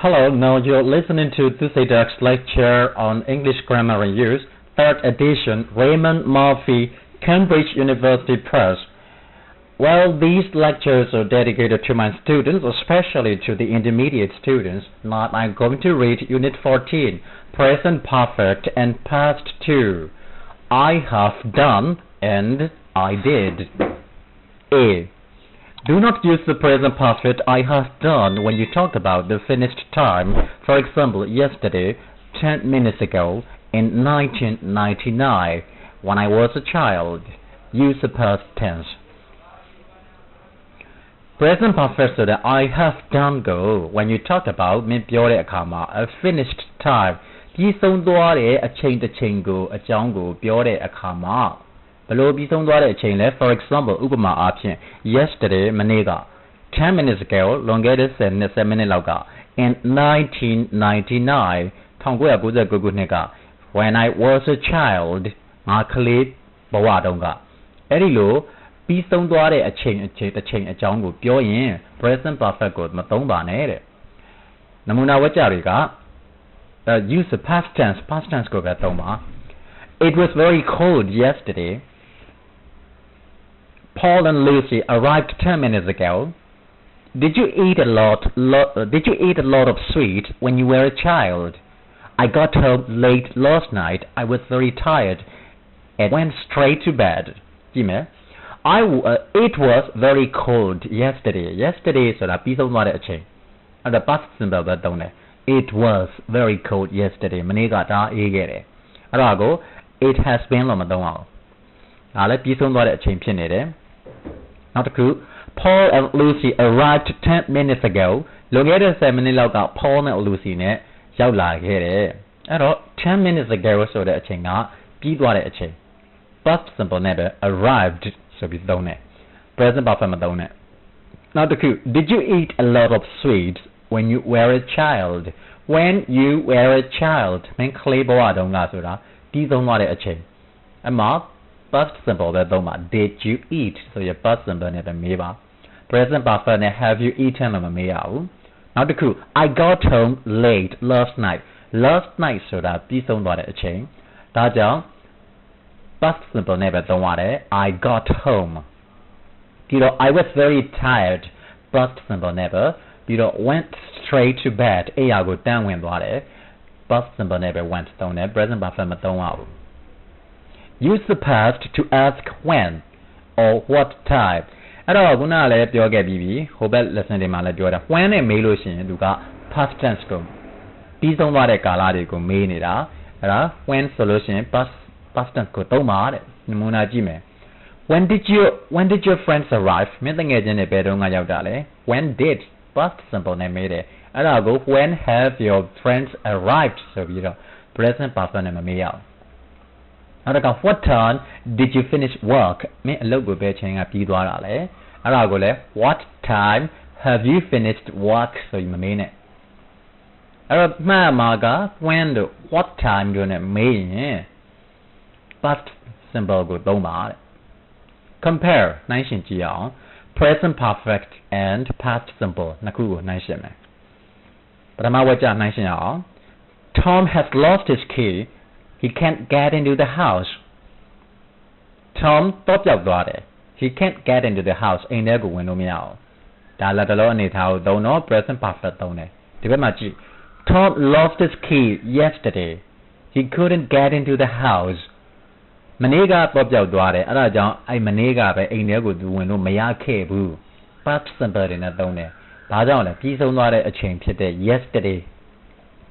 Hello, now you're listening to Thursday's lecture on English Grammar and Use, 3rd edition, Raymond Murphy, Cambridge University Press. Well, these lectures are dedicated to my students, especially to the intermediate students. Now I'm going to read Unit 14, Present Perfect and Past 2. I have done and I did. A. Do not use the present perfect I have done when you talk about the finished time. For example, yesterday, 10 minutes ago, in 1999, when I was a child. Use the past tense. Present perfect ဆိုတဲ့ I have done ကို when you talk about မင်းပြောတဲ့အခါမှာ a finished time ပြီးဆုံးသွားတဲ့အချိန်တစ်ချိန်ကိုအကြောင်းကိုပြောတဲ့အခါမှာဘယ်လိုပြီးဆုံးသွားတဲ့အချိန်လဲ for example ဥပမာအားဖြင့် yesterday မနေ့က 10 minutes ago လွန်ခဲ့တဲ့10မိနစ်လောက်က in 1999 1999ခုနှစ်က when I was a child ငါကလေးဘဝတုန်းကအဲ့ဒီလိုပြီးဆုံးသွားတဲ့အချိန်အကြောင်းကိုပြောရင် present perfect ကိုမသုံးပါနဲ့တဲ့နမူနာဝကျတွေက use the past tense ကိုပဲသုံးပါ It was very cold yesterday. Paul and Lucy arrived 10 minutes ago. Did you eat a lot of sweets when you were a child? I got home late last night. I was very tired and went straight to bed. It was very cold yesterday. Yesterday ဆိုတာပြီးဆုံးသွားတဲ့အချိန်အဲ့ဒါ past simple ပဲသုံးတယ် It was very cold yesterday မနေ့ကဒါအေးခဲ့တယ်အဲ့ဒါကို it has been လို့မသုံးအောင်ဒါလည်းပြီးဆုံးသွားတဲ့အချိန်ဖြစ်နေတယ်နောက်တစ်ခု Paul and Lucy arrived 10 minutes ago လွန်ခဲ့တဲ့10မိနစ်လောက်က Paul နဲ့ Lucy နဲ့ရောက်လာခဲ့တယ်အဲ့တော့10 minutes ago ဆိုတဲ့အချိန်ကပြီးသွားတဲ့အချိန် past simple နဲ့ပဲ arrived ဆိုပြီးသုံးတယ် present perfect မသုံးနဲ့နောက်တစ်ခု Did you eat a lot of sweets when you were a child when you were a child မင်းကလေးဘဝတုန်းကဆိုတာပြီးဆုံးသွားတဲ့အချိန်အမှာ past simple ပဲသုံးပါ Did you eat ဆိုရ past simple နဲ့ပဲမေးပါ present perfect နဲ့ have you eaten လို့မမေးရဘူးနောက်တစ်ခု I got home late last night ဆိုတာပြီးဆုံးသွားတဲ့အချိန်ဒါကြောင့် past simple နဲ့ပဲသုံးရတယ် I got home ပြီးတော့ I was very tired past simple နဲ့ပဲပြီးတော့ went straight to bed အဲ့ရကိုတန်းဝင်သွားတယ် past simple နဲ့ပဲ went သုံးတယ် present perfect မသုံးရဘူး use the past to ask when or what time အဲ့တော့ခုနကလည်းပြောခဲ့ပြီးပြီဟိုဘက် lesson တွေမှာလည်းပြောတာ when နဲ့မေးလို့ရှိရင်သူက past tense ကိုပြီးဆုံးသွားတဲ့ကာလတွေကိုမေးနေတာအဲ့ဒါ when ဆိုလို့ရှိရင် past tense ကိုသုံးပါတဲ့နမူနာကြည့်မယ် when did your friends arrive မင်းတငယ်ချင်းတွေဘယ်တုန်းကရောက်တာလဲ when did past simple နဲ့မေးတယ်အဲ့ဒါကို when have your friends arrived ဆိုပြီးတော့ present perfect နဲ့မမေးရအောင်နောက်တစ်ခါ what time did you finish work မင်းအလုပ်ကိုဘယ်ချိန်ကပြီးသွားတာလဲအဲ့ဒါကိုလည်း what time have you finished work ဆိုပြီးမမေးနဲ့အဲ့တော့မှတ်မှာက when တို့ what time တို့နဲ့မေးရင် past simple ကိုသုံးပါတဲ့ compare နှိုင်းယှဉ်ကြည့်အောင် present perfect and past simple နှစ်ခုကိုနှိုင်းယှဉ်မယ်ပထမဝကျနှိုင်းယှဉ်အောင် Tom has lost his key he can't get into the house Tom တော့ပြောက်သွားတယ် he can't get into the house အိမ်ထဲကိုဝင်လို့မရအောင်ဒါလည်းတလုံးအနေထားကိုသုံးတော့ present perfect သုံးတယ်ဒီဘက်မှာကြည့် Tom lost his key yesterday he couldn't get into the house မနေ့ကတော့ပြောက်သွားတယ်အဲ့ဒါကြောင့်အဲ့မနေ့ကပဲအိမ်ထဲကိုသူဝင်လို့မရခဲ့ဘူး past simple တွေနဲ့သုံးတယ်ဘာကြောင့်လဲပြီးဆုံးသွားတဲ့အချိန်ဖြစ်တဲ့ yesterday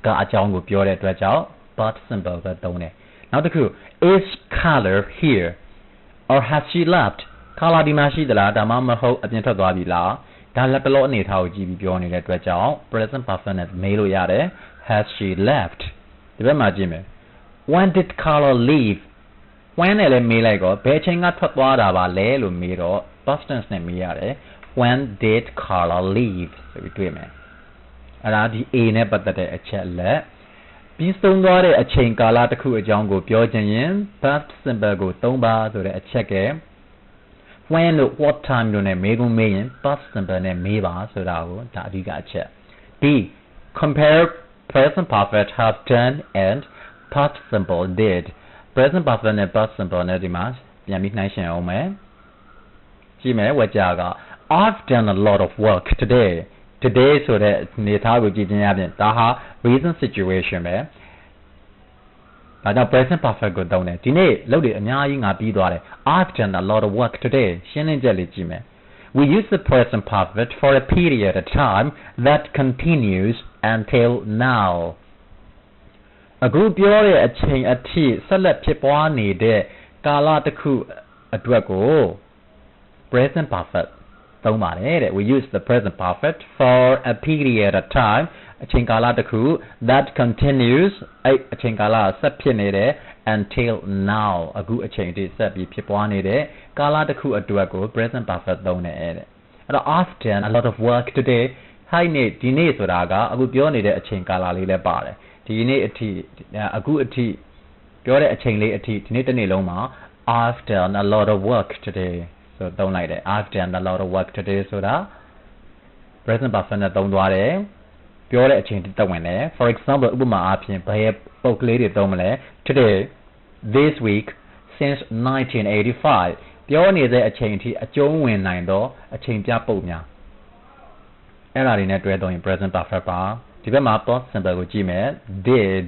ကအကြောင်းကိုပြောတဲ့အတွက်ကြောင့် past simple ပဲသုံးတယ်နောက်တစ်ခု is Carla here or has she left Carla ဒီမှာရှိသလားဒါမှမဟုတ်အပြင်ထွက်သွားပြီလားဒါလည်းတလို့အနေထားကိုကြည့်ပြီးပြောနေတဲ့အတွက်ကြောင့် present perfect နဲ့မေးလို့ရတယ် has she left ဒီဘက်မှာကြည့်မယ် when did Carla leave when နဲ့လည်းမေးလိုက်တော့ဘယ်အချိန်ကထွက်သွားတာပါလဲလို့မေးတော့ past tense နဲ့မေးရတယ် when did Carla leave ဆိုပြီးတွေ့မယ်အဲ့ဒါဒီ A နဲ့ပတ်သက်တဲ့အချက်လက်ပြီးဆုံးသွားတဲ့အချိန်ကာလတစ်ခုအကြောင်းကိုပြောချင်ရင် past simple ကိုသုံးပါဆိုတဲ့အချက်က when တို့ what time တို့နဲ့မေးခွန်းမေးရင် past simple နဲ့မေးပါဆိုတာကိုဒါအဓိကအချက် B compare present perfect have done and past simple did present perfect နဲ့ past simple နဲ့ဒီမှာပြန်ပြီးနှိုင်းယှဉ်အောင်မယ်ကြည့်မယ်ဝကြက I've done a lot of work today ဆိုတဲ့နေသားကိုကြည့်ခြင်းအပြင်ဒါဟာ recent situation ပဲဒါကြောင့် present perfect ကိုသုံးတယ်ဒီနေ့လုပ်တယ်အများကြီးငါပြီးသွားတယ် I've done a lot of work today ရှင်းလင်းချက်လေးကြည့်မယ် We use the present perfect for a period of time that continues until now အခုပြောတဲ့အချိန်အထိဆက်လက်ဖြစ်ပွားနေတဲ့ကာလတစ်ခုအတွက်ကို present perfect သုံးပါတယ်တဲ့ We use the present perfect for a period of time အချိန်ကာလတစ်ခု that continues အချိန်ကာလဆက်ဖြစ်နေတဲ့ until now အခုအချိန်အထိဆက်ပြီးဖြစ်ပွားနေတဲ့ကာလတစ်ခုအတွက်ကို present perfect သုံးတယ်တဲ့အဲ့တော့ I've done a lot of work today ဟိုင်းနေဒီနေ့ဆိုတာကအခုပြောနေတဲ့အချိန်ကာလလေးလည်းပါတယ်ဒီနေ့အထိအခုအထိပြောတဲ့အချိန်လေးအထိဒီနေ့တစ်နေ့လုံးမှာ I've done a lot of work today ဆိုသုံးလိုက်တယ် I've done a lot of work today ဆိုတာ present perfect နဲ့သုံးသွားတယ်ပြောတဲ့အချိန်တက်ဝင်တယ် for example ဥပမာအားဖြင့်ဘယ်ပုတ်ကလေးတွေသုံးမလဲ today this week since 1985ပြောနေတဲ့အချိန်အထိအကျုံးဝင်နိုင်တော့အချိန်ပြပုတ်များအဲ့ဒါတွေနဲ့တွဲသုံးရင် present perfect ပါဒီဘက်မှာ past simple ကိုကြည့်မယ် did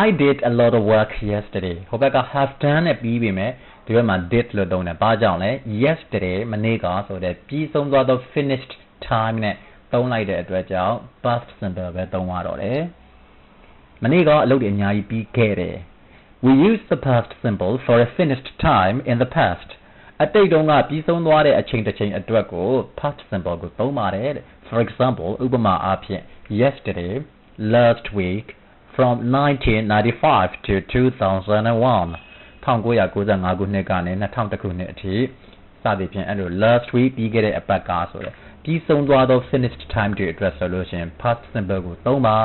I did a lot of work yesterday ဟိုဘက်က have done နဲ့ပြီးပြီမယ်ဒီဘက်မှာ did လို့သုံးတယ်ဘာကြောင့်လဲ yesterday မနေ့ကဆိုတဲ့ပြီးဆုံးသွားသော finished time နဲ့သုံးလိုက်တဲ့အတွက်ကြောင့် past simple ပဲသုံးရတော့တယ်မနေ့ကအလုပ်တွေအများကြီးပြီးခဲ့တယ် We use the past simple for a finished time in the past အတိတ်တုန်းကပြီးဆုံးသွားတဲ့အချိန်တစ်ချိန်အတွက်ကို past simple ကိုသုံးပါတယ်တဲ့ For example ဥပမာအားဖြင့် yesterday last week from 1995 to 2001 1995 ခုနှစ်ကနေ2001ခုနှစ်အထိစသည်ဖြင့်အဲ့လို last week ပြီးခဲ့တဲ့အပတ်ကဆိုတဲ့ပြီးဆုံးသွားသော finished time တွေအတွက်ဆိုလို့ရှိရင် past simple ကိုသုံးပါ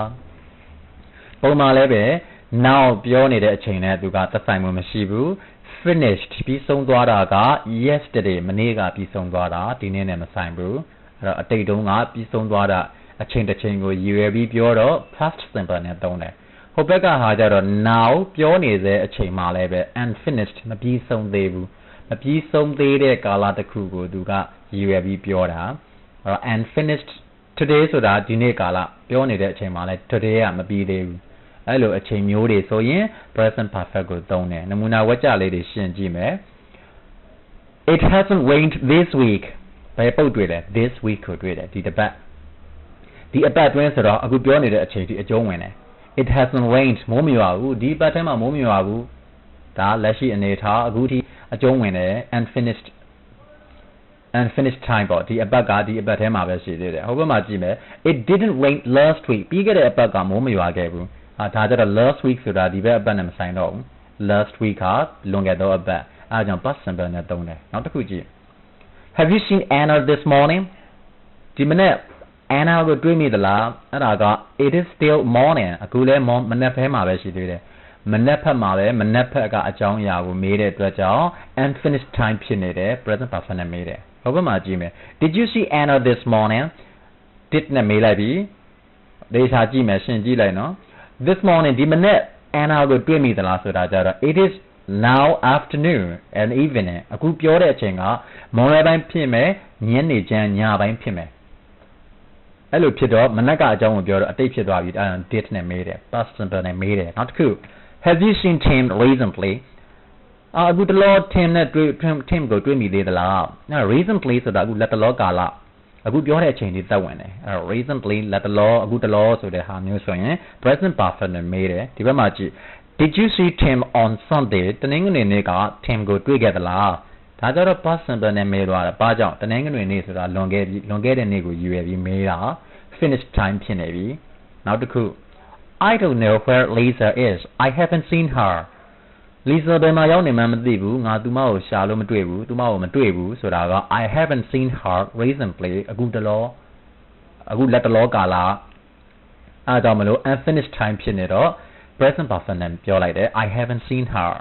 ပုံမှန်လည်းပဲ now ပြောနေတဲ့အချိန်နဲ့သူကသက်ဆိုင်မှုမရှိဘူး finished ပြီးဆုံးသွားတာက yesterday မနေ့ကပြီးဆုံးသွားတာဒီနေ့နဲ့မဆိုင်ဘူးအဲ့တော့အတိတ်တုန်းကပြီးဆုံးသွားတာအချိန်တစ်ချိန်ကိုရည်ရွယ်ပြီးပြောတော့ past simple နဲ့သုံးတယ်ဟိုဘက်ကဟာကြတော့ now ပြောနေတဲ့အချိန်မှလည်းပဲ unfinished မပြီးဆုံးသေးဘူးမပြီးဆုံးသေးတဲ့ကာလတစ်ခုကိုသူကရည်ရွယ်ပြီးပြောတာအဲ့တော့ unfinished today ဆိုတာဒီနေ့ကာလပြောနေတဲ့အချိန်မှလည်း today ကမပြီးသေးဘူးအဲ့လိုအချိန်မျိုးတွေဆိုရင် present perfect ကိုသုံးတယ်နမူနာဝကျလေးတွေရှင်းကြည့်မယ် It hasn't rained this week ဘယ်ပုတ်တွေ့လဲ this week ကိုတွေ့တယ်ဒီတစ်ပတ်ဒီအပတ်တွင်းဆိုတော့အခုပြောနေတဲ့အချိန်ဒီအကျုံးဝင်တယ် It hasn't rained မိုးမရွာဘူးဒီပတ်ထဲမှာမိုးမရွာဘူးဒါလက်ရှိအနေထားအခုထိအကျုံးဝင်တယ် unfinished time ပေါ့ဒီအပတ်ကဒီအပတ်ထဲမှာပဲရှိသေးတယ်ဟိုဘက်မှာကြည့်မယ် It didn't rain last week ပြီးခဲ့တဲ့အပတ်ကမိုးမရွာခဲ့ဘူးဒါကြတော့ last week ဆိုတာဒီဘက်အပတ်နဲ့မဆိုင်တော့ဘူး last week ကလွန်ခဲ့သောအပတ်အဲဒါကြောင့် past simple နဲ့သုံးတယ်နောက်တစ်ခုကြည့် Have you seen Anna this morning ဒီမနေ့ Anna ကိုတွေ့မိသလားအဲ့ဒါက it is still morning အခုလည်းမနက်ဖဲမှာပဲရှိသေးတယ်မနက်ဖက်မှာပဲမနက်ဖက်ကအကြောင်းအရာကိုမေးတဲ့အတွက်ကြောင့် unfinished time ဖြစ်နေတယ် present perfect နဲ့မေးတယ်ဟိုဘက်မှာကြည့်မယ် Did you see Anna this morning did နဲ့မေးလိုက်ပြီဒေတာကြည့်မယ်ရှင်းကြည့်လိုက်နော်This morning ဒီမနေ့ Anna ကိုတွေ့မိသလားဆိုတာကြတော့ It is now afternoon and evening အခုပြောတဲ့အချိန်ကမွန်လွယ်ပိုင်းဖြစ်မယ်ညနေချမ်းညပိုင်းဖြစ်မယ်အဲ့လိုဖြစ်တော့မနက်ကအကြောင်းကိုပြောတော့အတိတ်ဖြစ်သွားပြီအဲ့ဒါ did နဲ့မေးတယ် past simple နဲ့မေးတယ်နောက်တစ်ခု Have you seen Tim recently အခုတလော Tim နဲ့တွေ့ Tim ကိုတွေ့မိသေးသလားအဲ့ recently ဆိုတာအခုလက်တလောကာလအခုပြောတဲ့အချိန်ဒီသက်ဝင်တယ်အဲ့ recently လက်တလောအခုတလောဆိုတဲ့ဟာမျိုးဆိုရင် present perfect နဲ့မေးတယ်ဒီဘက်မှာကြည့် Did you see Tim on Sunday တနင်္ဂနွေနေ့က Tim ကိုတွေ့ခဲ့သလားဒါကြတော့ past simple နဲ့မေးသွားတာဘာကြောင့်တနင်္ဂနွေနေ့ဆိုတာလွန်ခဲ့တဲ့နေ့ကိုရည်ရွယ်ပြီးမေးတာ finished time ဖြစ်နေပြီနောက်တစ်ခု I don't know where Lisa is I haven't seen her Lisa ဘယ်မှာရောက်နေမှမသိဘူးငါသူမကိုရှာလို့မတွေ့ဘူးသူမကိုမတွေ့ဘူးဆိုတာက I haven't seen her recently အခုလက်တလောကာလအားကြောင့်မလို့ unfinished time ဖြစ်နေတော့ present perfect နဲ့ပြောလိုက်တယ် I haven't seen her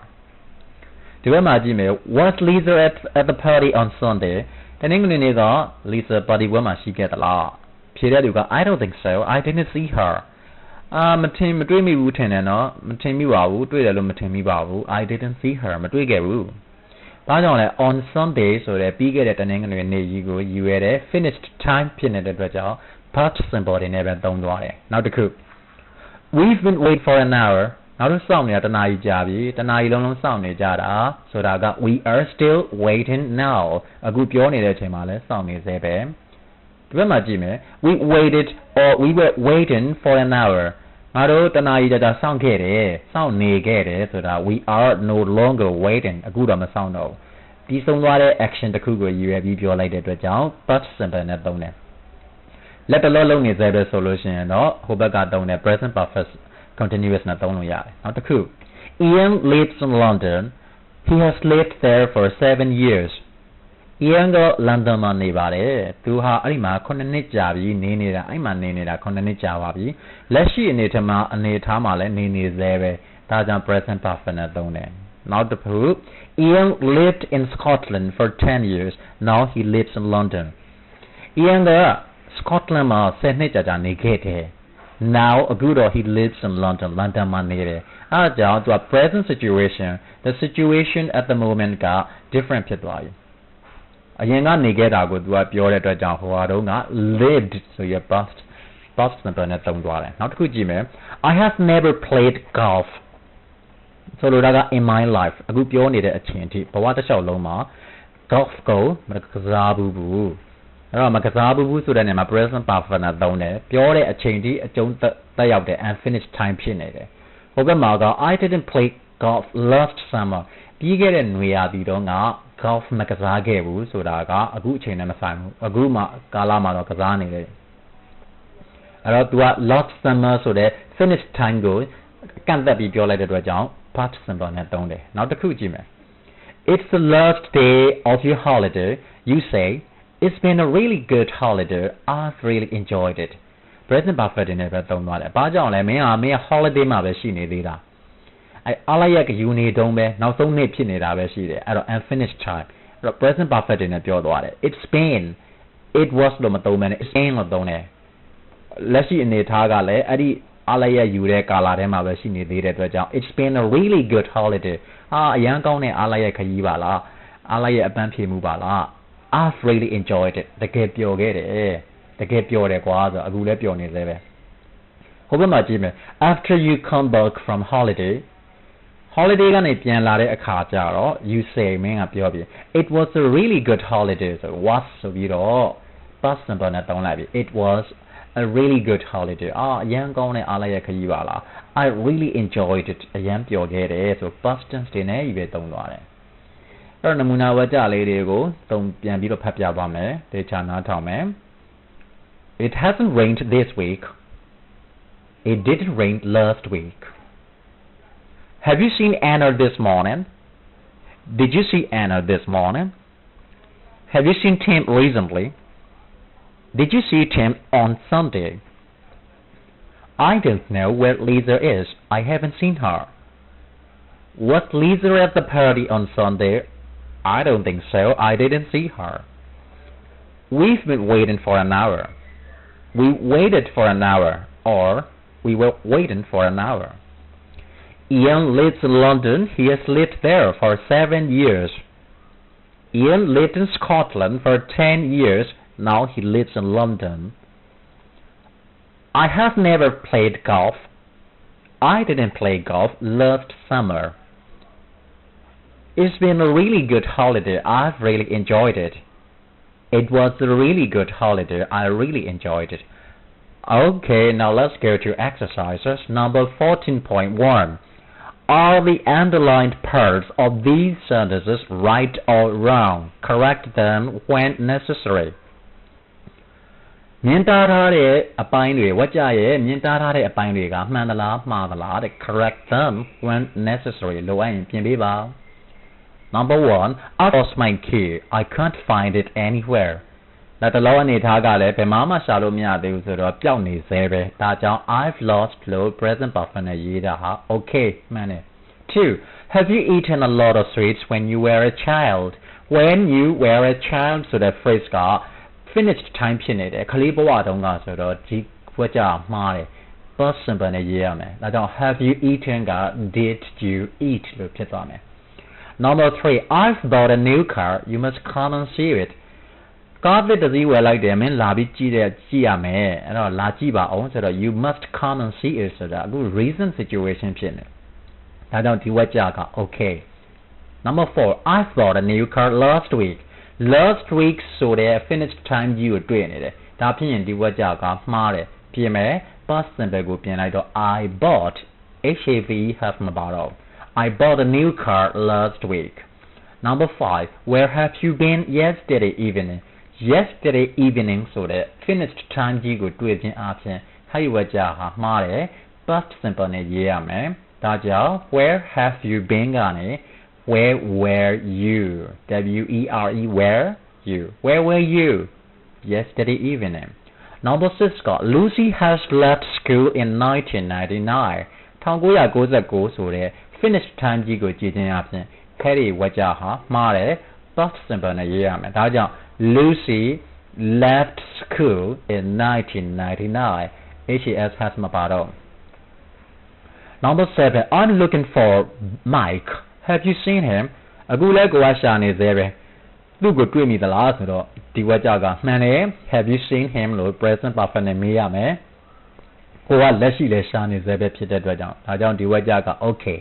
ဒီဘက်မှာကြည့်မယ် Was Lisa at the party on Sunday တနင်္ဂနွေနေ့က Lisa party ပွဲမှာရှိခဲ့သလား ဖြေတဲ့သူက I don't think so I didn't see her မတွေ့မိဘူးထင်တယ်နော်မထင်မိပါဘူးတွေ့တယ်လို့မထင်မိပါဘူး I didn't see her မတွေ့ခဲ့ဘူးဘာကြောင့်လဲ on Sunday ဆိုတဲ့ပြီးခဲ့တဲ့တနင်္ဂနွေနေ့ကြီးကိုယူရတဲ့ finished time ဖြစ်နေတဲ့အတွက်ကြောင့် past simple တွေနဲ့ပဲသုံးသွားတယ်နောက်တစ်ခု we've been waiting for an hour နောက်တော့စောင့်နေတာတနားကြီးကြာပြီတနားကြီးလုံးလုံးစောင့်နေကြတာဆိုတာက we are still waiting now အခုပြောနေတဲ့အချိန်မှာလဲစောင့်နေသေးပဲဒီဘက်မှာကြည့်မယ် we were waiting for an hour ငါတို့တနားကြီးကြာစောင့်ခဲ့တယ်စောင့်နေခဲ့တယ်ဆိုတာ we are no longer waiting အခုတော့မစောင့်တော့ပြီးဆုံးသွားတဲ့ action တစ်ခုကိုယူရပြီးပြောလိုက်တဲ့အတွက်ကြောင့် past simple နဲ့သုံးတယ်လက်တလုံးလုံးနေသေးပဲဆိုလို့ရှိရင်တော့ဟိုဘက်ကသုံးတဲ့ present perfect continuous နဲ့သုံးလို့ရတယ်နောက်တစ်ခု Ian lives in London he has lived there for 7 years Ian က London မှာနေပါတယ်သူဟာအဲ့ဒီမှာ9နှစ်ကြာပြီနေနေတာအဲ့မှာနေနေတာ9နှစ်ကြာပါပြီလက်ရှိအနေထားမှာလည်းနေသေးပဲဒါကြောင့် present perfect နဲ့သုံးတယ်နောက်တစ်ခု Ian lived in Scotland for 10 years now he lives in London Ian က Scotland မှာ10နှစ်ကြာနေခဲ့တယ်now အခုတော့ he lives in London မှာနေတယ်အဲ့ဒါကြောင့်သူက present situation the situation at the moment က different ဖြစ်သွားပြီအရင်ကနေခဲ့တာကိုသူကပြောတဲ့အတွက်ကြောင့်ဟိုဟာတော့က lived ဆိုရ past simple နဲ့သုံးသွားတယ်နောက်တစ်ခုကြည့်မယ် I have never played golf ဆိုလိုတာက in my life အခုပြောနေတဲ့အချိန်အထိဘဝတစ်လျှောက်လုံးမှာ golf ကိုမကစားဘူးအဲ့တော့မကစားဘူးဆိုတဲ့နေရာမှာ present perfect နဲ့သုံးတယ်ပြောတဲ့အချိန်ထိအကျုံးတက်ရောက်တဲ့ unfinished time ဖြစ်နေတယ်ဟိုဘက်မှာက I didn't play golf last summer ပြီးခဲ့တဲ့နွေရာသီတော့က golf မကစားခဲ့ဘူးဆိုတာကအခုအချိန်နဲ့မဆိုင်ဘူးအခုမှကာလမှာတော့ကစားနေတယ်အဲ့တော့ तू က last summer ဆိုတဲ့ finished time ကိုကန့်သက်ပြီးပြောလိုက်တဲ့အတွက်ကြောင့် past simple နဲ့သုံးတယ်နောက်တစ်ခုကြည့်မယ် It's the last day of your holiday you say It's been a really good holiday. I've really enjoyed it. Present perfect နဲ့ပဲသုံးသွားတယ်။ဘာကြောင့်လဲမင်း holiday မှာပဲရှိနေသေးတာ။အားလိုက်ရကယူနေတုံးပဲနောက်ဆုံးနေ့ဖြစ်နေတာပဲရှိတယ်။အဲ့တော့ unfinished time. အဲ့တော့ present perfect နဲ့ပြောသွားတယ်။ It's been it was လို့မသုံးဘဲနဲ့ it's been လို့သုံးတယ်။လက်ရှိအနေထားကလည်းအဲ့ဒီအားလိုက်ရယူတဲ့ကာလထဲမှာပဲရှိနေသေးတဲ့အတွက်ကြောင့် It's been a really good holiday. အရန်ကောင်းတဲ့အားလိုက်ရခရီးပါလား။အားလိုက်ရအပန်းဖြေမှုပါလား။ I've really enjoyed it တကယ်ပျော်ခဲ့တယ်တကယ်ပျော်တယ်ကွာဆိုအခုလည်းပျော်နေသေးပဲဟိုဘက်မှာကြည့်မယ် after you come back from holiday ကနေပြန်လာတဲ့အခါကျတော့ you say မင်းကပြောပြီး it was a really good holiday ဆို was ဆိုပြီးတော့ past simple နဲ့သုံးလိုက်ပြီ it was a really good holiday အရန်ကောင်းတဲ့အားလိုက်ရခရီးပါလား I really enjoyed it အရန်ပျော်ခဲ့တယ်ဆို past tense တွေနဲ့ပဲသုံးသွားတယ်အဲ့တော့နမူနာဝါကျလေးတွေကိုပြန်ပြီးတော့ဖတ်ပြသွားမယ်ဒေချာနားထောင်မယ် It hasn't rained this week It didn't rain last week Have you seen Anna this morning Did you see Anna this morning Have you seen Tim recently Did you see Tim on Sunday I don't know where Lisa is I haven't seen her Was Lisa at the party on Sunday I don't think so. I didn't see her. We've been waiting for an hour. We waited for an hour. Or, we were waiting for an hour. Ian lives in London. He has lived there for 7 years. Ian lived in Scotland for 10 years. Now he lives in London. I have never played golf. I didn't play golf last summer. It's been a really good holiday. I've really enjoyed it. It was a really good holiday. I really enjoyed it. Okay, now let's go to exercises. Number 14.1. Are the underlined parts of these sentences right or wrong? Correct them when necessary. မြင်တာထားတဲ့အပိုင်းတွေဝါကြရဲ့မြင်တာထားတဲ့အပိုင်းတွေကမှန်သလားမှားသလားတဲ့ Correct them when necessary လိုအပ်ရင်ပြင်ပေးပါ Number 1 I lost my key I can't find it anywhere ဒါတလုံးအနေထားကလည်းဘယ်မှရှာလို့မရသေးဘူးဆိုတော့ပျောက်နေသေးပဲဒါကြောင့် I've lost လို့ present perfect နဲ့ရေးတာဟာ okay မှန်တယ် 2 Have you eaten a lot of sweets when you were a child when you were a child ဆိုတဲ့ phrase က finished time ဖြစ်နေတယ်ခလေးဘဝတုန်းကဆိုတော့ဒီဝက်ကြမှားတယ် past simple နဲ့ရေးရမယ်ဒါကြောင့် have you eaten က did you eat လို့ဖြစ်သွားမယ် Number 3 I've bought a new car you must come and see it ကားတစ်စီးဝယ်လိုက်တယ်မင်းလာပြီးကြည့်ရမယ်အဲ့တော့လာကြည့်ပါအောင်ဆိုတော့ you must come and see it ဆိုတာအခု recent situation ဖြစ်နေဒါကြောင့်ဒီဝက်ကြက okay Number 4 I bought a new car last weekဆိုတဲ့ finished time ကြီးကိုတွေ့နေတယ်ဒါဖြစ်ရင်ဒီဝက်ကြကမှားတယ်ပြင်မယ် past simple ကိုပြင်လိုက်တော့ I bought have မပါတော့ I bought a new car last week Number 5 Where have you been yesterday evening ဆိုတဲ့ finished time ကြီးကိုတွေ့ခြင်းအပြင်ဟိုက်ဝက်ကြဟာမှားတယ် past simple နဲ့ရေးရမယ်ဒါကြောင့် Where have you been ကနေ Where were you Where were you yesterday evening Number 6 got Lucy has left school in 1999 1999ဆိုတဲ့ finished time ကြီးကိုကြည့်ခြင်းအပြင်ခဲရီဝက်ကြဟာမှားတယ် past simple နဲ့ရေးရမယ်ဒါကြောင့် Lucy left school in 1999 has မပါတော့ Number 7 I'm looking for Mike Have you seen him အခုလဲကိုကရှာနေသေးပဲသူ့ကိုတွေ့မိသလားဆိုတော့ဒီဝက်ကြကမှန်တယ် Have you seen him လို့ present perfect နဲ့မေးရမယ်ကိုကလက်ရှိလဲရှာနေသေးပဲဖြစ်တဲ့အတွက်ကြောင့်ဒါကြောင့်ဒီဝက်ကြက okay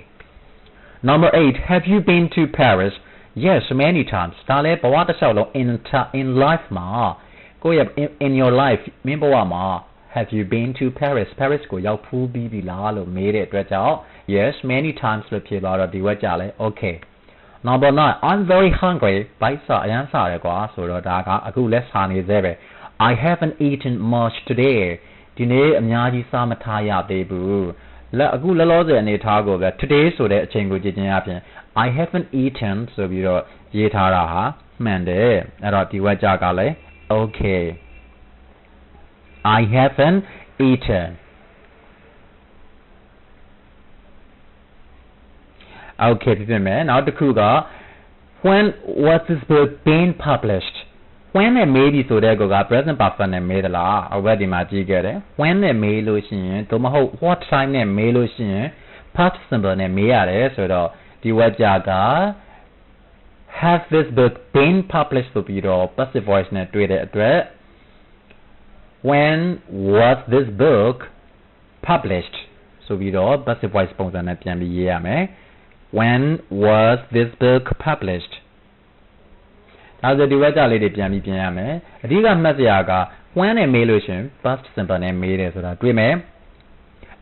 Number 8 Have you been to Paris Yes many times ဒါလဲဘဝတစ်လျှောက်လုံး in life မှာကိုရဲ့ in your life မင်းဘဝမှာ Have you been to Paris ကိုရောက်ဖူးပြီးပြီလားလို့မေးတဲ့အတွက်ကြောင့် Yes many times လို့ဖြေသွားတော့ဒီဝက်ကြလဲ okay Number 9 I'm very hungry ဘိုက်စာအရမ်းစားတယ်ကွာဆိုတော့ဒါကအခုလဲစားနေသေးပဲ I haven't eaten much today ဒီနေ့အများကြီးစားမထားရသေးဘူးအခုလောလောဆယ်အနေထားကိုပဲ today ဆိုတဲ့အချိန်ကိုကြည့်ခြင်းအပြင် I haven't eaten ဆိုပြီးတော့ရေးထားတာဟာမှန်တယ်အဲ့တော့ဒီဝက်ကြကလည်း okay I haven't eaten okay ဖြစ်မယ်နောက်တစ်ခုက when was this book being published when နဲ့မေးပြီးဆိုတဲ့ကောက present perfect နဲ့မေးသလားအဝက်ဒီမှာကြည့်ခဲ့တယ် when နဲ့မေးလို့ရှိရင်သို့မဟုတ် what time နဲ့မေးလို့ရှိရင် past simple နဲ့မေးရတယ်ဆိုတော့ဒီဝက်ကြက have this book been published ဆိုပြီးတော့ passive voice နဲ့တွေ့တဲ့အတွက် when was this book published ဆိုပြီးတော့ passive voice ပုံစံနဲ့ပြန်ပြီးရေးရမယ်When was this book published ဒါဆိုဒီဝက်ကြလေးတွေပြန်ပြီးပြင်ရမယ်အဓိကမှတ်စရာက when နဲ့မေးလို့ရှင် past simple နဲ့မေးတယ်ဆိုတာတွေ့မယ်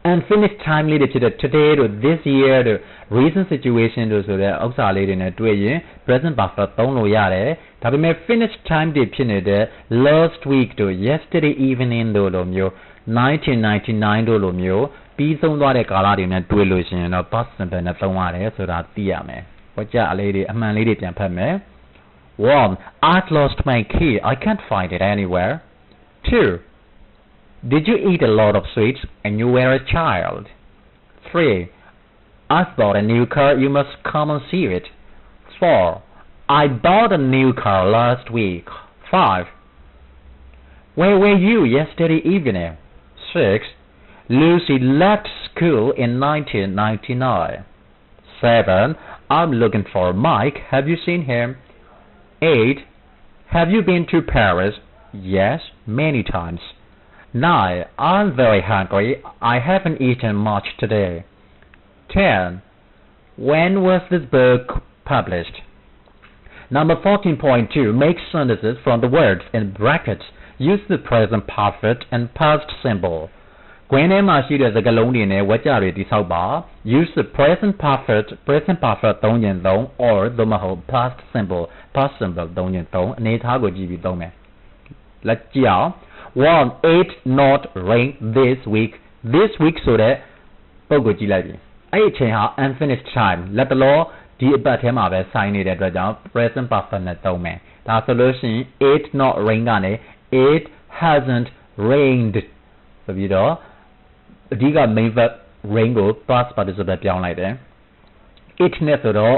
and finished time လေးတွေဖြစ်တဲ့ today တို့ this year တို့ recent situation တို့ဆိုတဲ့ဥစ္စာလေးတွေနဲ့တွေ့ရင် present perfect သုံးလို့ရတယ်ဒါပေမဲ့ finished time တွေဖြစ်နေတဲ့ last week တို့ yesterday evening တို့လိုမျိုး 1999 တို့လိုမျိုးပြီးဆုံးသွားတဲ့ကာလတွေနဲ့တွေ့လို့ရှိရင်တော့ past simple နဲ့သုံးရတယ်ဆိုတာသိရမယ်။ဝကြအလေးတွေအမှန်လေးတွေပြန်ဖတ်မယ်။ 1. I've lost my key. I can't find it anywhere. 2. Did you eat a lot of sweets when you were a child? 3. I've bought a new car. You must come and see it. 4. I bought a new car last week. 5. Where were you yesterday evening? 6. Lucy left school in 1999. 7. I'm looking for Mike. Have you seen him? 8. Have you been to Paris? Yes, many times. 9. I'm very hungry. I haven't eaten much today. 10. When was this book published? Number 14.2. Make sentences from the words in brackets. Use the present perfect and past simple. ကွင်းထဲမှာရှိတဲ့စကားလုံးတွေနဲ့ဝက်ကြတွေတိဆောက်ပါ use the present perfect သုံးခြင်းသုံး or သို့မဟုတ် past simple သုံးခြင်းသုံးအနေထားကိုကြည့်ပြီးသုံးမယ်လက်ကြည့်အောင် 1. It not rain this week ဆိုတဲ့ပုဂ္ဂိုလ်ကြည့်လိုက်ပြီအဲ့ဒီအချိန်ဟာ unfinished time လက်တလောဒီအပတ်ထဲမှာပဲဆိုင်နေတဲ့အတွက်ကြောင့် present perfect နဲ့သုံးမယ်ဒါဆိုလို့ရှိရင် it not rain ကနေ it hasn't rained ဆိုပြီးတော့အဓိက main verb rain ကို past participle ပြောင်းလိုက်တယ် it နဲ့ဆိုတော့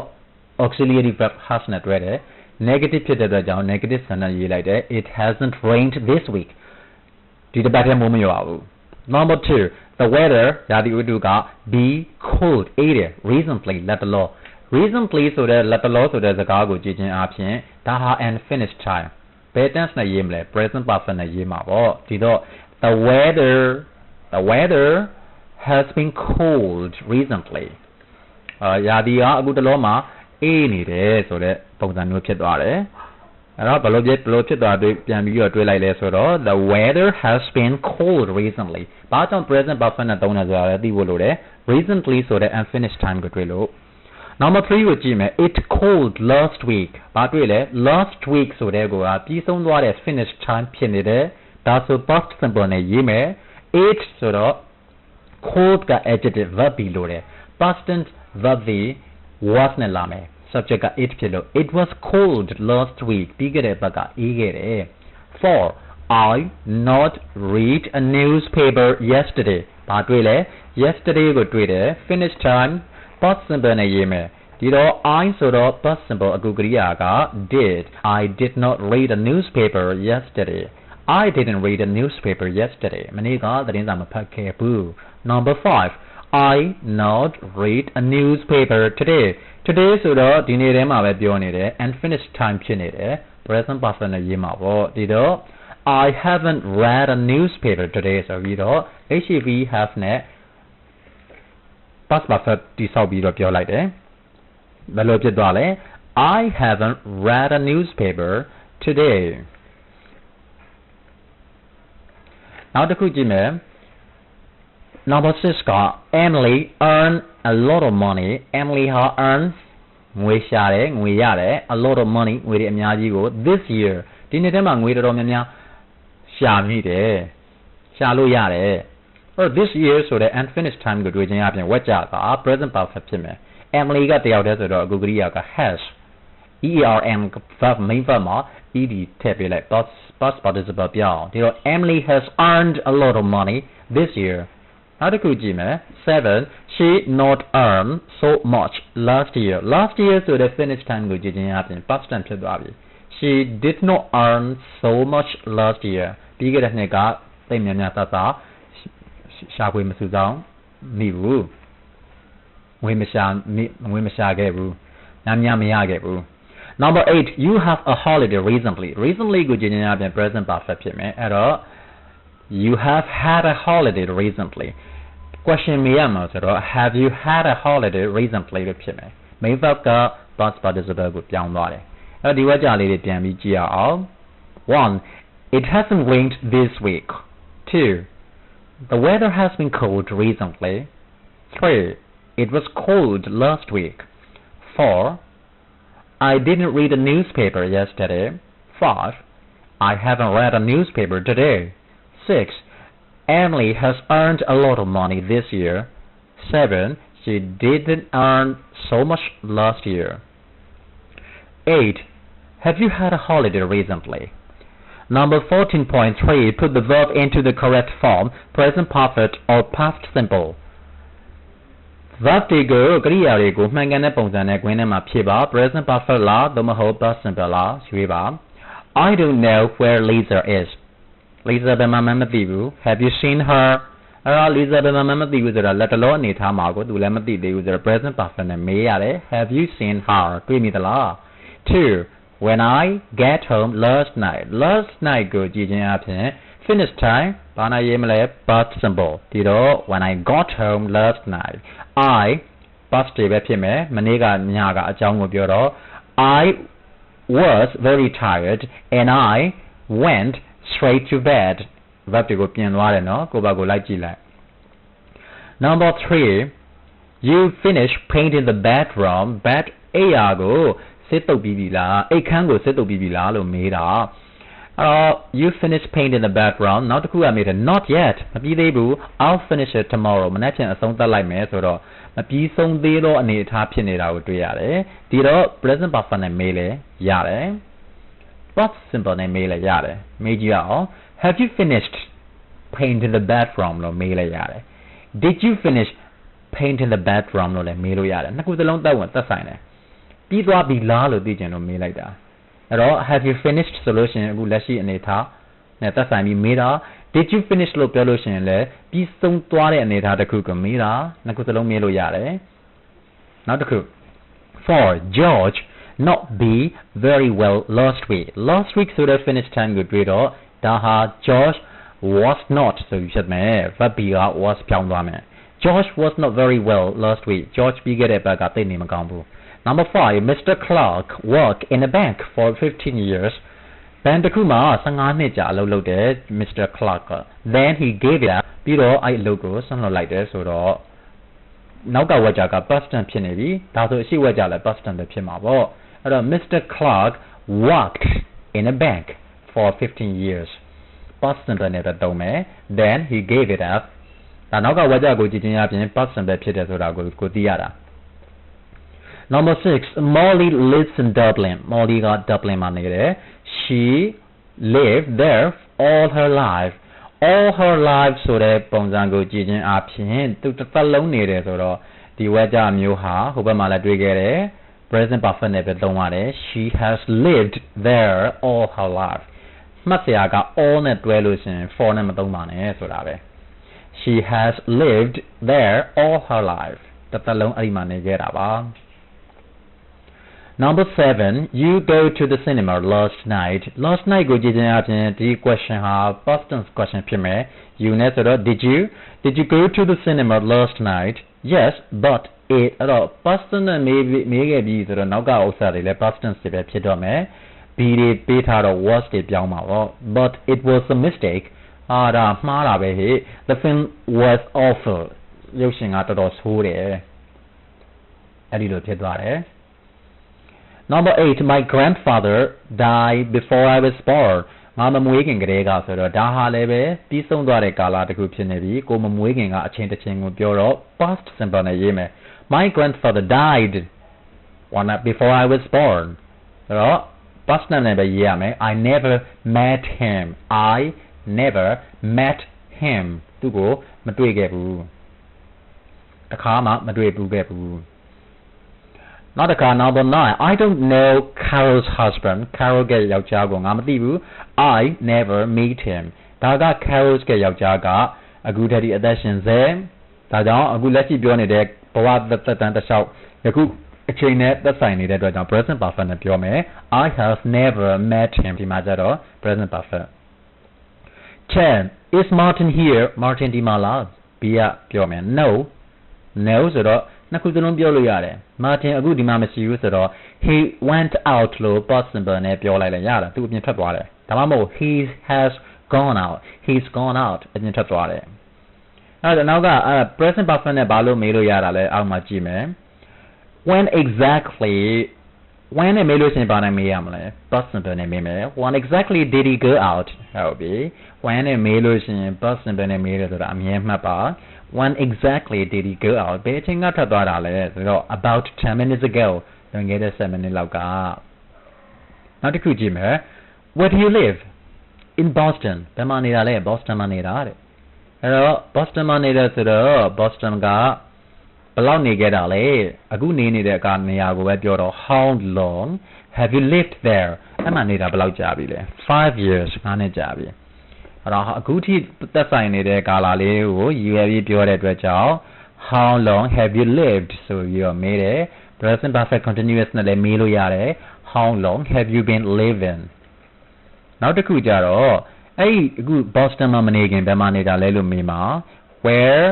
auxiliary verb has နဲ့တွဲတယ် negative ဖြစ်တဲ့အတွက်ကြောင့် negative sentence ရေးလိုက်တယ် it hasn't rained this week ဒီတစ်ပတ်ထဲမိုးမရွာဘူး number 2 the weather ရာသီဥတုက be cold အေးတယ် recently လက်တလော recently ဆိုတဲ့လက်တလောဆိုတဲ့စကားကိုကြည့်ခြင်းအပြင်ဒါဟာ and finished time ဘယ် tense နဲ့ရေးမလဲ present perfect နဲ့ရေးမှာပေါ့ဒီတော့ the weather has been cold recently ရာသီကအခုတလောမှာအေးနေတယ်ဆိုတဲ့ပုံစံမျိုးဖြစ်သွားတယ်အဲ့တော့ဘယ်လိုဖြစ်သွားတွေ့ပြန်ပြီးတော့တွေးလိုက်လဲဆိုတော့ the weather has been cold recently ဘာကြောင့် present perfect နဲ့သုံးတယ်ဆိုတာလည်းသိဖို့လိုတယ် recently ဆိုတဲ့ unfinished time ကိုတွေ့လို့ number 3ကိုကြည့်မယ် it cold last week ဘာတွေ့လဲ last week ဆိုတဲ့ကိုကပြီးဆုံးသွားတဲ့ finished time ဖြစ်နေတယ်ဒါဆို past simple နဲ့ရေးမယ် it ဆိုတော့ cold က adjective verb ပြီးလို့တယ် past tense verb ဒီ was နဲ့လာမယ် subject က it ဖြစ်လို့ it was cold last week ပြီးခဲ့တဲ့ဘက်ကအေးခဲ့တယ် 4 I not read a newspaper yesterday ဘာတွေ့လဲ yesterday ကိုတွေ့တယ် finish time past simple နဲ့ရေးမယ်ဒီတော့ I ဆိုတော့ past simple အကူကရိယာက did I did not read a newspaper yesterday I didn't read a newspaper yesterday မနေ့ကသတင်းစာမဖတ်ခဲ့ဘူး number 5 I not read a newspaper today ဆိုတော့ဒီနေ့ထဲမှာပဲပြောနေတယ် and finished time ဖြစ်နေတယ် present perfect နဲ့ရေးမှာပေါ့ဒီတော့ I haven't read a newspaper today ဆိုပြီးတော့ have have နဲ့ past perfect တိဆောက်ပြီးတော့ပြောလိုက်တယ်ဘယ်လိုဖြစ်သွားလဲ I haven't read a newspaper today နောက်တစ်ခုကြည့်မယ် number 6 က Emily earned a lot of money Emily ha earns ငွေရှာတယ်ငွေရတယ် a lot of money ငွေတွေအများကြီးကို this year ဒီနှစ်ထဲမှာငွေတော်တော်များများရှာမိတယ်ရှာလို့ရတယ်အဲ့ this year ဆိုတဲ့ unfinished time ကိုတွေ့ချင်းအပြင်ဝက်ကြတာ present perfect ဖြစ်မယ် Emily ကတယောက်တည်းဆိုတော့အကူကရိယာက has ERM verb main verb မှာ ed ထည့်ပေးလိုက် past participle ပြောင်းဒီတော့ Emily has earned a lot of money this year နောက်တစ်ခုကြည့်မယ် 7 she not earn so much last year ဆိုတဲ့ finish time ကိုကြည့်ချင်းအပြင် past tense ဖြစ်သွားပြီ she did not earn so much last year ပြီးခဲ့တဲ့နှစ်ကသိပ်များများသားသားရှာဖွေမစုဆောင်မိဘူးငွေမရှာခဲ့ဘူးများမရခဲ့ဘူး number 8 you have a holiday recently ကိုကြည့်ချင်းအပြင် present perfect ဖြစ်မယ်အဲ့တော့You have had a holiday recently. Question မေးရမှာဆိုတော့ Have you had a holiday recently လို့ဖြစ်မယ် Main verb က past participle ကိုပြောင်းသွားတယ်အဲ့တော့ဒီဝါကြလေးတွေပြန်ပြီးကြည့်ရအောင် 1. It hasn't rained this week. 2. The weather has been cold recently. 3. It was cold last week. 4. I didn't read a newspaper yesterday. 5. I haven't read a newspaper today. 6. Emily has earned a lot of money this year. 7. She didn't earn so much last year. 8. Have you had a holiday recently? Number 14.3. Put the verb into the correct form, present perfect or past simple. Verb တွေကိုကရိယာတွေကိုမှန်ကန်တဲ့ပုံစံနဲ့ခွင်းထဲမှာဖြည့်ပါ present perfect လားသို့မဟုတ် past simple လားရွေးပါ I don't know where Lisa is. Lisa ဘယ်မှာမှမသိဘူး Have you seen her အဲ့တော့ Lisa ဘယ်မှာမှမသိဘူးဆိုတာလက်တလောအနေထားမှာကိုသူလည်းမသိသေးဘူးဆိုတော့ present perfect နဲ့မေးရတယ် Have you seen her တွေ့မိသလား 2. When I get home last night ကိုကြည့်ခြင်းအပြင် finish time ဘာနာရေးမလဲ past simple ဒီတော့ when I got home last night I past တွေပဲဖြစ်မယ်မနေ့ကညကအကြောင်းကိုပြောတော့ I was very tired and I went straight to bed verb တွေကိုပြင်သွားတယ်နော်ကိုယ့်ဘာကိုလိုက်ကြည့်လိုက် number 3 you finish painting the bedroom bed အိယာကိုစစ်တုပ်ပြီးပြီလားအိတ်ခန်းကိုစစ်တုပ်ပြီးပြီလားလို့မေးတာအဲ့တော့ you finish painting the bedroom နောက်တစ်ခုကမေးတယ် not yet မပြီးသေးဘူး I'll finish it tomorrow မနေ့ကအဆုံးသတ်လိုက်မယ်ဆိုတော့မပြီးဆုံးသေးတော့အနေအထားဖြစ်နေတာကိုတွေ့ရတယ်ဒီတော့ present perfect နဲ့မေးလဲရတယ် past simple နဲ့မေးလဲရတယ်မေးကြည့်ရအောင် Have you finished painting the bedroom လို့မေးလဲရတယ် Did you finish painting the bedroom လို့လည်းမေးလို့ရတယ်နှစ်ခုစလုံးသက်ဆိုင်တယ်ပြီးသွားပြီလားလို့သိချင်လို့မေးလိုက်တာ အဲ့တော့ have you finished ဆိုလို့ရှိရင်အခုလက်ရှိအနေထားနဲ့သက်ဆိုင်ပြီးမေးတာ did you finish လို့ပြောလို့ရှိရင်လည်းပြီးဆုံးသွားတဲ့အနေထားတစ်ခုကိုမေးတာနှစ်ခုစလုံးမေးလို့ရတယ်နောက်တစ်ခု for George not be very well last week ဆိုတဲ့ finish time ကိုတွေ့တော့ဒါဟာ George was not ဆိုပြီးဖြစ်မယ် verb be က was ပြောင်းသွားမယ် George was not very well last week George ပြီးခဲ့တဲ့ဘက်ကသိနေမကောင်းဘူး Number 5 Mr. Clark worked in a bank for 15 years ဘဏ်တစ်ခုမှာ15နှစ်ကြာအလုပ်လုပ်တယ် Mr. Clark က then he gave it up ပြီးတော့အဲ့အလုပ်ကိုဆွန့်လွတ်လိုက်တယ်ဆိုတော့နောက်ကဝါကြက past tense ဖြစ်နေပြီဒါဆိုအရှိဝါကြလည်း past tense ပဲဖြစ်မှာပေါ့အဲ့တော့ Mr. Clark worked in a bank for 15 years past simple နဲ့တုံးမယ် then he gave it up ဒါနောက်ကဝါကြကိုကြည့်ချင်းအပြင် past simple ဖြစ်တယ်ဆိုတာကိုသိရတာ Number 6 Molly lives in Dublin Molly က Dublin မှာနေတယ် she lived there all her life ဆိုတဲ့ပုံစံကိုကြည့်ချင်းအပြင်သူတစ်သက်လုံးနေတယ်ဆိုတော့ဒီဝါကြမျိုးဟာဟိုဘက်မှာလည်းတွေ့ခဲ့တယ် present perfect နဲ့ပဲသုံးရတယ် she has lived there all her life မှတ်စရာက all နဲ့တွဲလို့ရှင် for နဲ့မသုံးပါနဲ့ဆိုတာပဲ she has lived there all her life တစ်သက်လုံးအဲ့ဒီမှာနေခဲ့တာပါ Number 7 you go to the cinema last night ကိုကြည့်ချင်းအပြင်ဒီ question ဟာ past tense question ဖြစ်မယ် you နဲ့ဆိုတော့ did you go to the cinema last night yes but it အဲ့တော့ past tense နဲ့မေးခဲ့ပြီးဆိုတော့နောက်ကဥစ္စာတွေလည်း past tense တွေပဲဖြစ်တော့မယ် B တွေပေးထားတော့ was တွေပြောင်းမှာပေါ့ but it was a mistake ဒါမှားတာပဲဟဲ့ the film was awful ရုပ်ရှင်ကတော်တော်ဆိုးတယ်အဲ့ဒီလိုဖြစ်သွားတယ်Number 8 my grandfather died before I was born ငါမမွေးခင်ကတည်းကဆိုတော့ဒါဟာလည်းပဲပြီးဆုံးသွားတဲ့ကာလတစ်ခုဖြစ်နေပြီကိုမမွေးခင်ကအချိန်တစ်ချိန်ကိုပြောတော့ past simple နဲ့ရေးမယ် my grandfather died before I was born ဆိုတော့ past tense နဲ့ပဲရေးရမယ် I never met him သူကိုမတွေ့ခဲ့ဘူးတစ်ခါမှမတွေ့ဘူးခဲ့ဘူး Not a car number 9 I don't know Carol's husband Carol ရဲ့ယောက်ျားကိုငါမသိဘူး I never meet him ဒါက Carol's ရဲ့ယောက်ျားကအခုတည်းအသက်ရှင်စေဒါကြောင့်အခုလက်ရှိပြောနေတဲ့ဘဝသက်တမ်းတစ်လျှောက်ယခုအချိန်နဲ့သက်ဆိုင်နေတဲ့အတွက်ကြောင့် present perfect နဲ့ပြောမယ် I have never met him ဒီမှာကျတော့ present perfect 10 Is Martin here Martin ဒီမှာလား B ကပြောမယ် No ဆိုတော့နှစ်ခုစလုံးပြောလို့ရတယ် Martin အခုဒီမှာမရှိဘူးဆိုတော့ he went out လို့ past simple နဲ့ပြောလိုက်လည်းရတယ်သူအပြင်ထွက်သွားတယ်ဒါမှမဟုတ် he's gone out အပြင်ထွက်သွားတယ်အဲ့ဒါနောက်က present perfect နဲ့ဘာလို့မေးလို့ရတာလဲအောက်မှာကြည့်မယ် whenနဲ့မေးလို့ရှင်ဘာနဲ့မေးရမလဲ past simple နဲ့မေးမယ် when exactly did he go out ဟုတ်ပြီ when နဲ့မေးလို့ရှင် past simple နဲ့မေးတယ်ဆိုတာအမြဲမှတ်ပါ when exactly did he go out ဘယ်အချိန်ကထွက်သွားတာလဲဆိုတော့ about 10 minutes ago လွန်ခဲ့တဲ့7 minutes လောက်ကနောက်တစ်ခုကြည့်မယ် where do you live in Boston ဘယ်မှာနေတာလဲ Boston မှာနေတာတဲ့အဲ့တော့ Boston မှာနေတယ်ဆိုတော့ Boston ကဘယ်လောက်နေခဲ့တာလဲအခုနေနေတဲ့နေရာကိုပဲပြောတော့ how long have you lived there အဲ့မှာနေတာဘယ်လောက်ကြာပြီလဲ5 years 5နှစ်ကြာပြီအဲ့တော့အခုထိသက်ဆိုင်နေတဲ့ကာလလေးကိုရည်ရွယ်ပြီးပြောတဲ့အတွက်ကြောင့် how long have you lived ဆိုပြီးတော့မေးတယ် present perfect continuous နဲ့လည်းမေးလို့ရတယ် how long have you been living နောက်တစ်ခုကြတော့အဲ့ဒီအခု Boston မှာမနေခင်ဘယ်မှာနေတာလဲလို့မေးမှာ where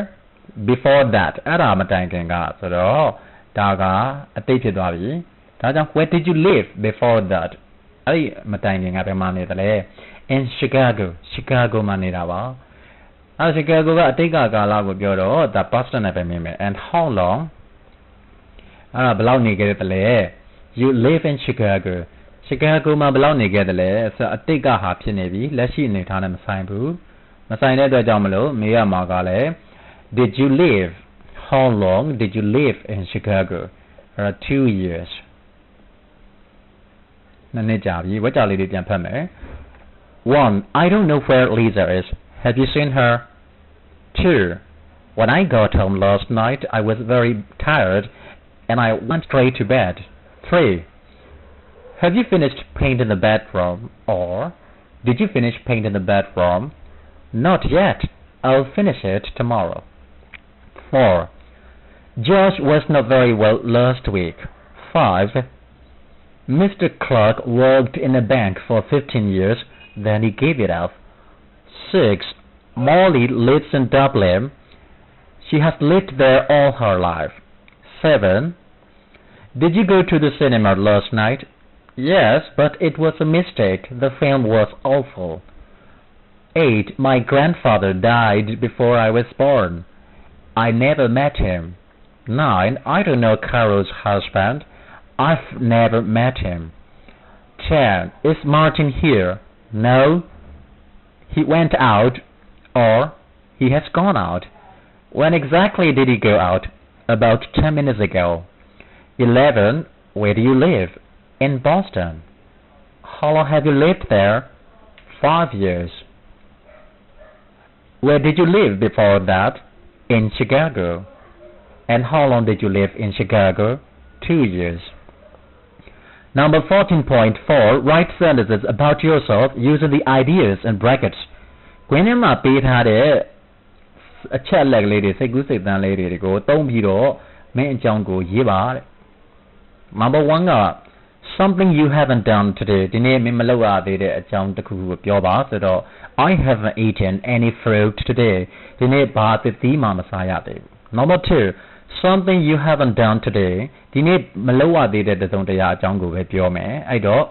before that အဲ့ဒါမတိုင်ခင်ကဆိုတော့ဒါကအတိတ်ဖြစ်သွားပြီဒါကြောင့် where did you live before that အဲ့ဒီမတိုင်ခင်ကဘယ်မှာနေတယ်လဲ in Chicago မှာနေတာပါအဲ့ Chicago ကအတိတ်ကာလကိုပြောတော့ဒါ past tense နဲ့ပဲမေးမယ် and how long အဲ့ဒါဘယ်လောက်နေခဲ့တယ်လဲ you live in Chicago မှာဘယ်လောက်နေခဲ့တယ်လဲဆိုအတိတ်ကဟာဖြစ်နေပြီလက်ရှိအနေထားနဲ့မဆိုင်ဘူးမဆိုင်တဲ့အတွက်ကြောင့်မလို့မေးရမှာကလည်း did you live how long did you live in Chicago 2 years နှစ်ကြာပြီဝါကြလေးတွေပြန်ဖတ်မယ် 1 I don't know where Lisa is have you seen her 2 when I got home last night I was very tired and I went straight to bed 3 Have you finished painting the bedroom? Or, did you finish painting the bedroom? Not yet. I'll finish it tomorrow. 4. George was not very well last week. 5. Mr. Clark worked in a bank for 15 years, then he gave it up. 6. Molly lives in Dublin. She has lived there all her life. 7. Did you go to the cinema last night? Yes, but it was a mistake. The film was awful. 8. My grandfather died before I was born. I never met him. 9. I don't know Carol's husband. I've never met him. 10. Is Martin here? No. He went out, or he has gone out. When exactly did he go out? About 10 minutes ago. 11. Where do you live? In Boston. How long have you lived there? 5 years. Where did you live before that? In Chicago. And how long did you live in Chicago? 2 years. Number 14.4. Write sentences about yourself using the ideas in brackets. ခွင်းထဲမှာပေးထားတဲ့အချက်အလက်ကလေးတွေစိတ်ကူးစိတ်သန်းလေးတွေကိုသုံးပြီးတော့မင်းအကြောင်းကိုရေးပါတဲ့ Number 1 က something you haven't done today ဒီနေ့မင်းမလုပ်ရသေးတဲ့အကြောင်းတစ်ခုကိုပြောပါဆိုတော့ I haven't eaten any fruit today ဒီနေ့ဘာသစ်သီးမှမစားရသေးဘူး Number 2 something you haven't done today ဒီနေ့မလုပ်ရသေးတဲ့တစ်စုံတစ်ရာအကြောင်းကိုပဲပြောမယ်အဲ့တော့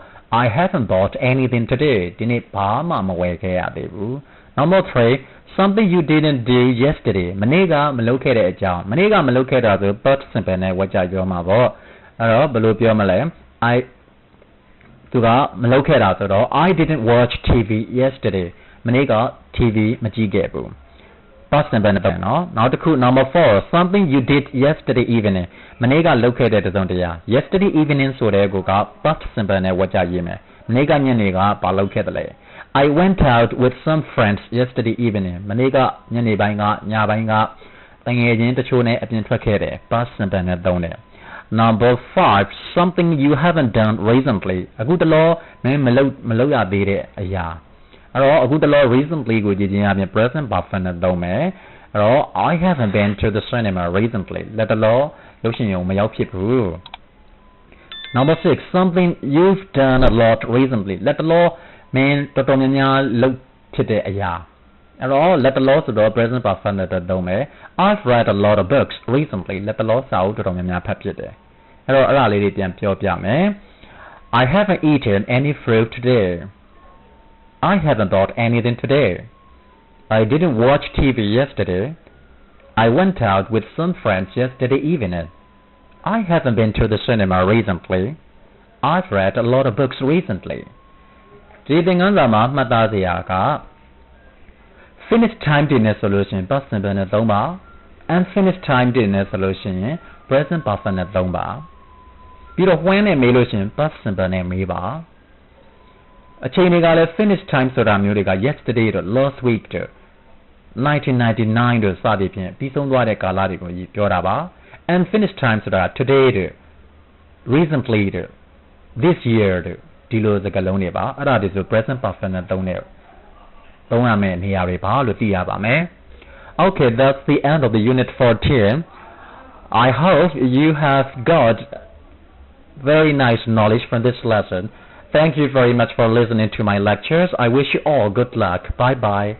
I haven't bought anything today ဒီနေ့ဘာမှမဝယ်ခဲ့ရသေးဘူး Number 3 something you didn't do yesterday မနေ့ကမလုပ်ခဲ့တဲ့အကြောင်းမနေ့ကမလုပ်ခဲ့တာဆို past simple နဲ့ဝတ်ကြပြောမှာပေါ့အဲ့တော့ဘယ်လိုပြောမလဲ သူကမလုပ်ခဲ့တာဆိုတော့ I didn't watch TV yesterday မနေ့က TV မကြည့်ခဲ့ဘူး past simple နဲ့ပဲနော်နောက်တစ်ခု Number 4 something you did yesterday evening မနေ့ကလုပ်ခဲ့တဲ့တစ်စုံတစ်ရာ yesterday evening ဆိုတဲ့ကိုက past simple နဲ့ဝတ်ကြရေးမယ်မနေ့ကညနေကဘာလုပ်ခဲ့တယ်လဲ I went out with some friends yesterday evening မနေ့ကညနေပိုင်းကညပိုင်းကတငယ်ချင်းတချို့နဲ့အပြင်ထွက်ခဲ့တယ် past simple နဲ့သုံးတယ် Number 5 something you haven't done recently အခုတလောမင်းမလုပ်ရသေးတဲ့အရာအဲ့တော့အခုတလော recently ကိုကြည့်ချင်းအပြင် present perfect နဲ့သုံးမယ်အဲ့တော့ I haven't been to the cinema recently လက်တလောရုပ်ရှင်ရုံမရောက်ဖြစ်ဘူး Number 6 something you've done a lot recently လက်တလောမင်းတော်တော်များများလုပ်ဖြစ်တဲ့အရာအဲ့တော့လက်တလောဆိုတော့ present perfect နဲ့သုံးမယ် I've read a lot of books recently လက်တလောစာအုပ်တော်တော်များများဖတ်ဖြစ်တယ်အဲ့တော့အဲ့ဒါလေးတွေပြန်ပြောပြမယ် I haven't eaten any fruit today I haven't bought anything today I didn't watch TV yesterday I went out with some friends yesterday evening I haven't been to the cinema recently I've read a lot of books recently ဒီသင်ခန်းစာမှာမှတ်သားစရာက finish time တင်နေဆိုလို့ရှိရင် past simple နဲ့သုံးပါ unfinished time တင်နေဆိုလို့ရှိရင် present perfect နဲ့သုံးပါပြီးတော့ when နဲ့မေးလို့ရှိရင် past simple နဲ့မေးပါအချိန်တွေကလည်း finish time ဆိုတာမျိုးတွေက yesterday တို့ last week တို့ 1999တို့စသည်ဖြင့်ပြီးဆုံးသွားတဲ့ကာလတွေကိုပြောတာပါ unfinished time ဆိုတာ today တို့ recently တို့ this year တို့ဒီလိုစကားလုံးတွေပါအဲ့ဒါတွေဆို present perfect နဲ့သုံးရမယ့်နေရာတွေပါလို့သိရပါမယ် Okay, that's the end of the unit 14. I hope you have got very nice knowledge from this lesson. Thank you very much for listening to my lectures. I wish you all good luck. Bye bye.